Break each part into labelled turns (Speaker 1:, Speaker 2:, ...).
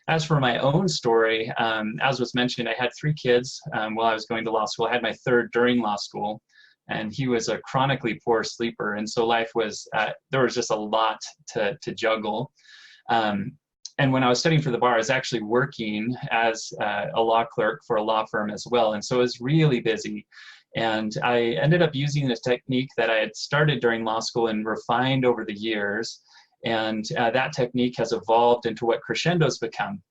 Speaker 1: As for my own story, as was mentioned, I had 3 kids while I was going to law school. I had my 3rd during law school, and he was a chronically poor sleeper. And so life was, there was just a lot to juggle. And when I was studying for the bar, I was actually working as a law clerk for a law firm as well. And so it was really busy. And I ended up using this technique that I had started during law school and refined over the years. And that technique has evolved into what Crescendo's become.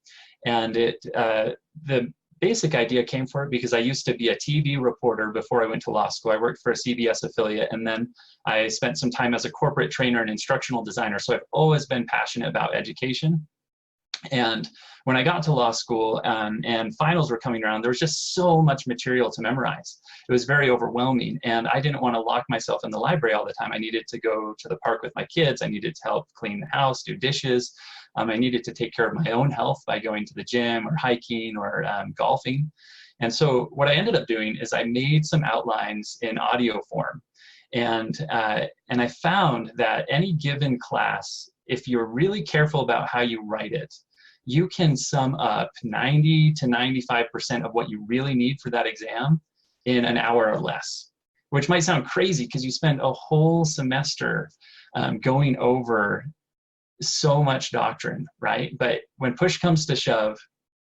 Speaker 1: And the basic idea came for it because I used to be a TV reporter before I went to law school. I worked for a CBS affiliate, and then I spent some time as a corporate trainer and instructional designer. So I've always been passionate about education. And when I got to law school and finals were coming around, there was just so much material to memorize. It was very overwhelming, and I didn't want to lock myself in the library all the time. I needed to go to the park with my kids. I needed to help clean the house, do dishes. I needed to take care of my own health by going to the gym or hiking or golfing. And so what I ended up doing is I made some outlines in audio form. And I found that any given class, if you're really careful about how you write it, you can sum up 90 to 95% of what you really need for that exam in an hour or less, which might sound crazy because you spend a whole semester going over so much doctrine, right? But when push comes to shove,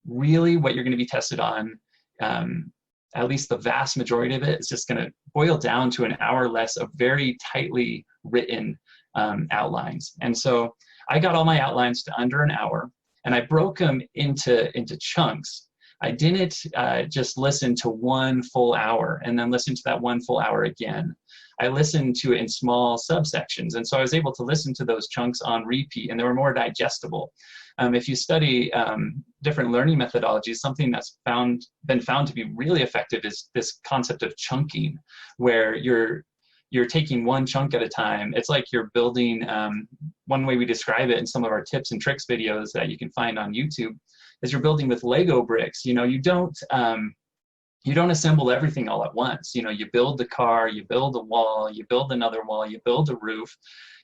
Speaker 1: really what you're going to be tested on, at least the vast majority of it, is just going to boil down to an hour or less of very tightly written outlines. And so I got all my outlines to under an hour, and I broke them into chunks. I didn't just listen to one full hour and then listen to that one full hour again. I listened to it in small subsections, and so I was able to listen to those chunks on repeat, and they were more digestible. If you study different learning methodologies, something that's been found to be really effective is this concept of chunking, where you're taking one chunk at a time. It's like you're building, one way we describe it in some of our tips and tricks videos that you can find on YouTube, is you're building with Lego bricks. You know, you don't assemble everything all at once. You know, you build the car, you build a wall, you build another wall, you build a roof,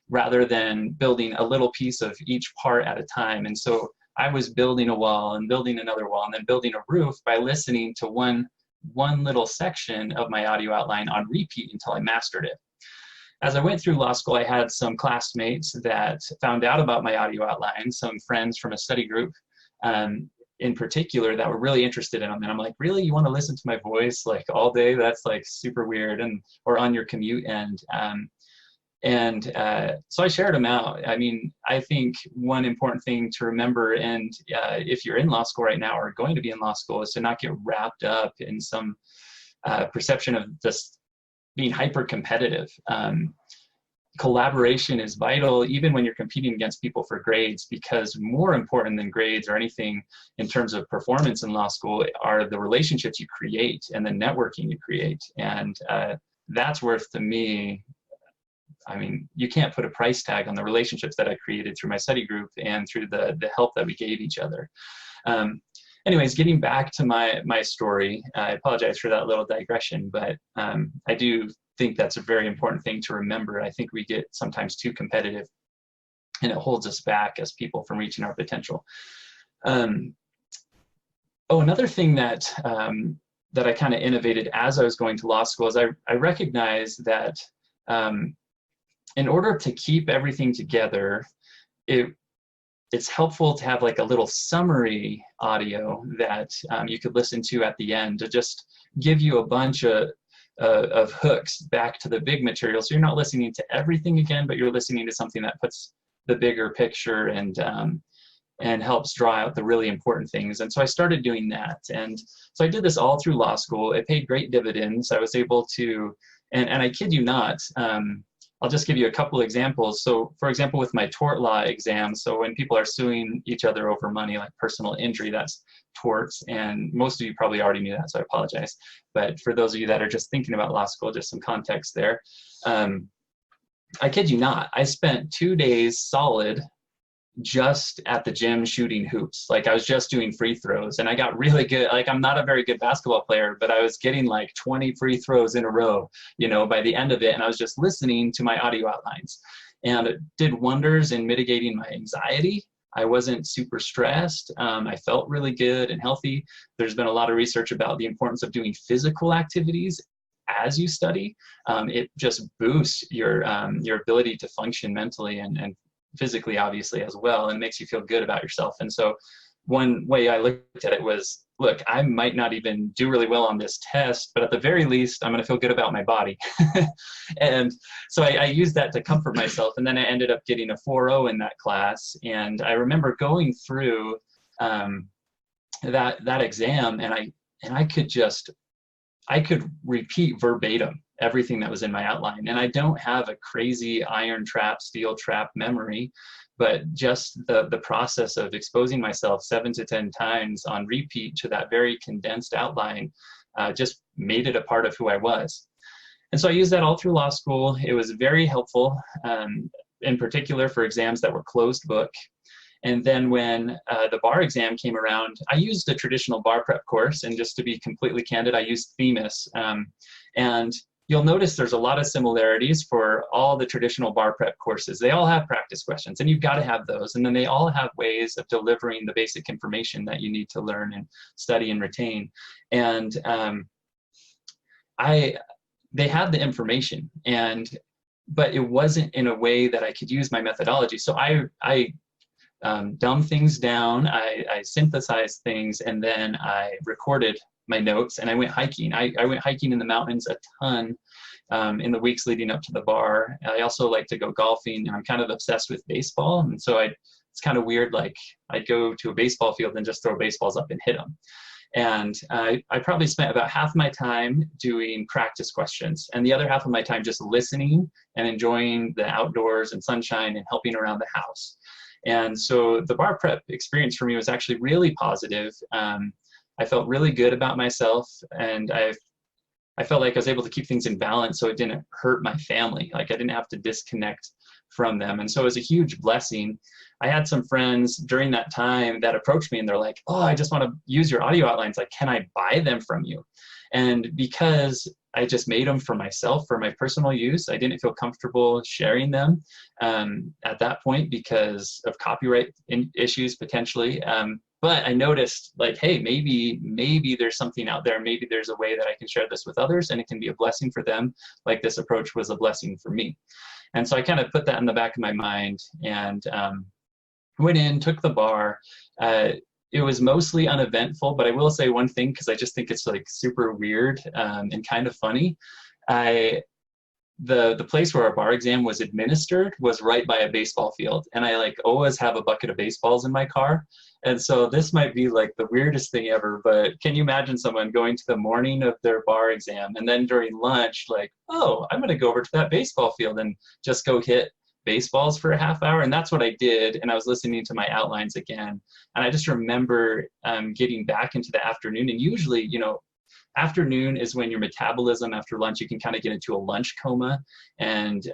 Speaker 1: rather than building a little piece of each part at a time. And so I was building a wall and building another wall and then building a roof by listening to one little section of my audio outline on repeat until I mastered it. As I went through law school, I had some classmates that found out about my audio outline, some friends from a study group in particular that were really interested in them. And I'm like, really, you want to listen to my voice like all day? That's like super weird, or on your commute. So I shared them out. I mean, I think one important thing to remember, and if you're in law school right now or going to be in law school, is to not get wrapped up in some perception of just being hyper competitive. Collaboration is vital, even when you're competing against people for grades, because more important than grades or anything in terms of performance in law school are the relationships you create and the networking you create. And that's worth, to me, I mean, you can't put a price tag on the relationships that I created through my study group and through the help that we gave each other. Anyways, getting back to my story, I apologize for that little digression, but I do think that's a very important thing to remember. I think we get sometimes too competitive, and it holds us back as people from reaching our potential. Another thing that I kind of innovated as I was going to law school is I recognized that in order to keep everything together, it's helpful to have like a little summary audio that you could listen to at the end to just give you a bunch of hooks back to the big material. So you're not listening to everything again, but you're listening to something that puts the bigger picture and helps draw out the really important things. And so I started doing that. And so I did this all through law school. It paid great dividends. I was able to, and I kid you not, I'll just give you a couple examples. So for example, with my tort law exam, so when people are suing each other over money, like personal injury, that's torts. And most of you probably already knew that, so I apologize. But for those of you that are just thinking about law school, just some context there. I kid you not, I spent 2 days solid just at the gym shooting hoops. Like I was just doing free throws, and I got really good. Like I'm not a very good basketball player, but I was getting like 20 free throws in a row, you know, by the end of it. And I was just listening to my audio outlines, and it did wonders in mitigating my anxiety. I wasn't super stressed. I felt really good and healthy. There's been a lot of research about the importance of doing physical activities as you study. It just boosts your ability to function mentally and physically, obviously, as well, and makes you feel good about yourself. And so one way I looked at it was, look, I might not even do really well on this test, but at the very least, I'm going to feel good about my body. And so I used that to comfort myself. And then I ended up getting a 4.0 in that class. And I remember going through that exam, and I could repeat verbatim everything that was in my outline. And I don't have a crazy iron trap, steel trap memory, but just the process of exposing myself 7 to 10 times on repeat to that very condensed outline just made it a part of who I was. And so I used that all through law school. It was very helpful, in particular for exams that were closed book. And then when the bar exam came around, I used a traditional bar prep course. And just to be completely candid, I used Themis. And you'll notice there's a lot of similarities for all the traditional bar prep courses. They all have practice questions, and you've got to have those. And then they all have ways of delivering the basic information that you need to learn and study and retain. And they had the information, but it wasn't in a way that I could use my methodology. So I dumb things down, I synthesized things, and then I recorded my notes, and I went hiking. I went hiking in the mountains a ton in the weeks leading up to the bar. I also like to go golfing, and I'm kind of obsessed with baseball. And so it's kind of weird, like I'd go to a baseball field and just throw baseballs up and hit them. And I probably spent about half my time doing practice questions, and the other half of my time just listening and enjoying the outdoors and sunshine and helping around the house. And so the bar prep experience for me was actually really positive. I felt really good about myself, and I felt like I was able to keep things in balance so it didn't hurt my family. Like I didn't have to disconnect from them. And so it was a huge blessing. I had some friends during that time that approached me, and they're like, oh, I just want to use your audio outlines. Like, can I buy them from you? And because I just made them for myself, for my personal use, I didn't feel comfortable sharing them at that point because of copyright issues potentially. But I noticed, like, hey, maybe there's something out there. Maybe there's a way that I can share this with others, and it can be a blessing for them, like this approach was a blessing for me. And so I kind of put that in the back of my mind, and went in, took the bar. It was mostly uneventful, but I will say one thing, because I just think it's like super weird and kind of funny. The place where our bar exam was administered was right by a baseball field, and I like always have a bucket of baseballs in my car. And so this might be like the weirdest thing ever, but can you imagine someone going to the morning of their bar exam and then during lunch, like, oh, I'm going to go over to that baseball field and just go hit baseballs for a half hour? And that's what I did. And I was listening to my outlines again. And I just remember getting back into the afternoon. And usually, afternoon is when your metabolism after lunch, you can kind of get into a lunch coma, and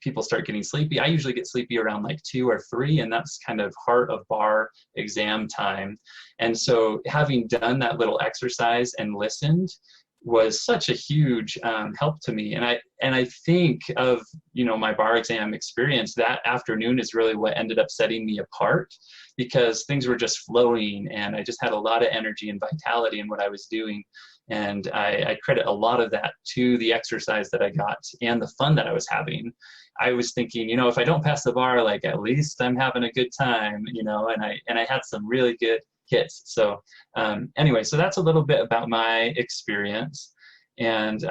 Speaker 1: people start getting sleepy. I usually get sleepy around like 2 or 3, and that's kind of heart of bar exam time. And so having done that little exercise and listened was such a huge help to me. And I think of, my bar exam experience, that afternoon is really what ended up setting me apart, because things were just flowing, and I just had a lot of energy and vitality in what I was doing. And I credit a lot of that to the exercise that I got and the fun that I was having. I was thinking, if I don't pass the bar, like at least I'm having a good time, and I had some really good hits. So anyway, so that's a little bit about my experience and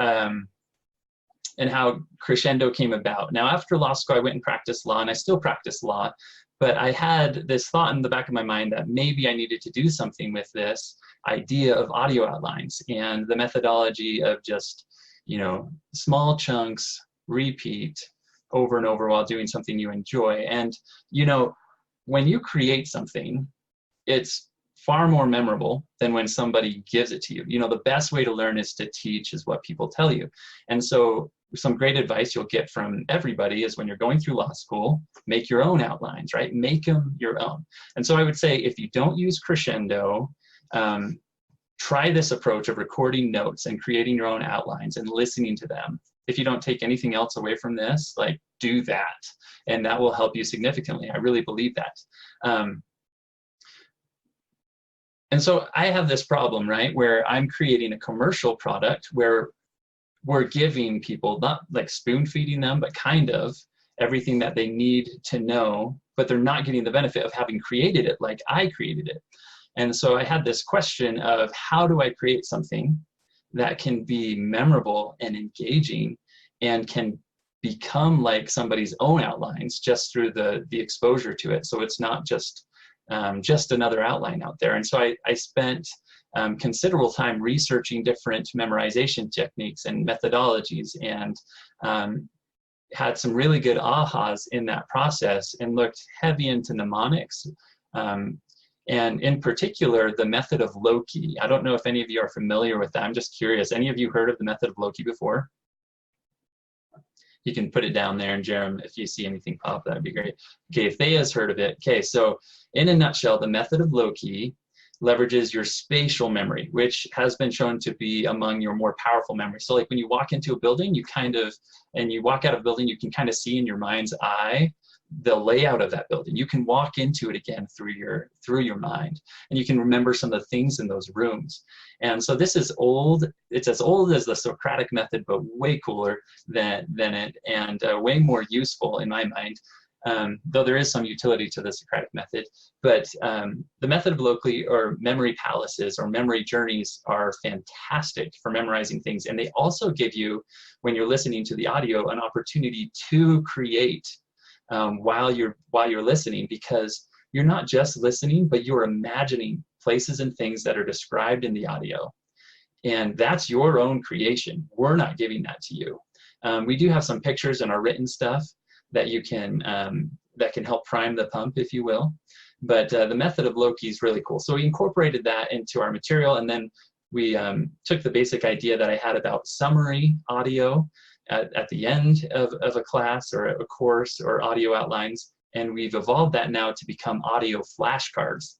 Speaker 1: how Crushendo came about. Now, after law school, I went and practiced law, and I still practice law, but I had this thought in the back of my mind that maybe I needed to do something with this idea of audio outlines and the methodology of just, small chunks, repeat over and over while doing something you enjoy. And, when you create something, it's far more memorable than when somebody gives it to you. The best way to learn is to teach, is what people tell you. And so some great advice you'll get from everybody is when you're going through law school, make your own outlines, right? Make them your own. And so I would say, if you don't use Crushendo, try this approach of recording notes and creating your own outlines and listening to them. if you don't take anything else away from this, like, do that, and that will help you significantly. I really believe that. And so I have this problem, right, where I'm creating a commercial product where we're giving people, not like spoon feeding them, but kind of everything that they need to know, but they're not getting the benefit of having created it like I created it. And so I had this question of, how do I create something that can be memorable and engaging and can become like somebody's own outlines just through the exposure to it, so it's not just another outline out there. And so I spent considerable time researching different memorization techniques and methodologies, and had some really good ahas in that process, and looked heavy into mnemonics, and in particular the method of Loci. I don't know if any of you are familiar with that. I'm just curious, any of you heard of the method of Loci before? You can put it down there, and Jerem, if you see anything pop, that'd be great. Okay, Thea's heard of it. Okay, so in a nutshell, the method of Loci leverages your spatial memory, which has been shown to be among your more powerful memories. So like when you walk into a building, and you walk out of a building, you can kind of see in your mind's eye the layout of that building. You can walk into it again through your mind, and you can remember some of the things in those rooms. And so this is old. It's as old as the Socratic method, but way cooler than it, and way more useful in my mind. Though there is some utility to the Socratic method, but the method of Loci, or memory palaces or memory journeys, are fantastic for memorizing things. And they also give you, when you're listening to the audio, an opportunity to create while you're listening, because you're not just listening, but you're imagining places and things that are described in the audio. And that's your own creation. We're not giving that to you. We do have some pictures in our written stuff that you can that can help prime the pump, if you will. But the method of Loci is really cool. So we incorporated that into our material, and then we took the basic idea that I had about summary audio at the end of a class or a course, or audio outlines, and we've evolved that now to become audio flashcards.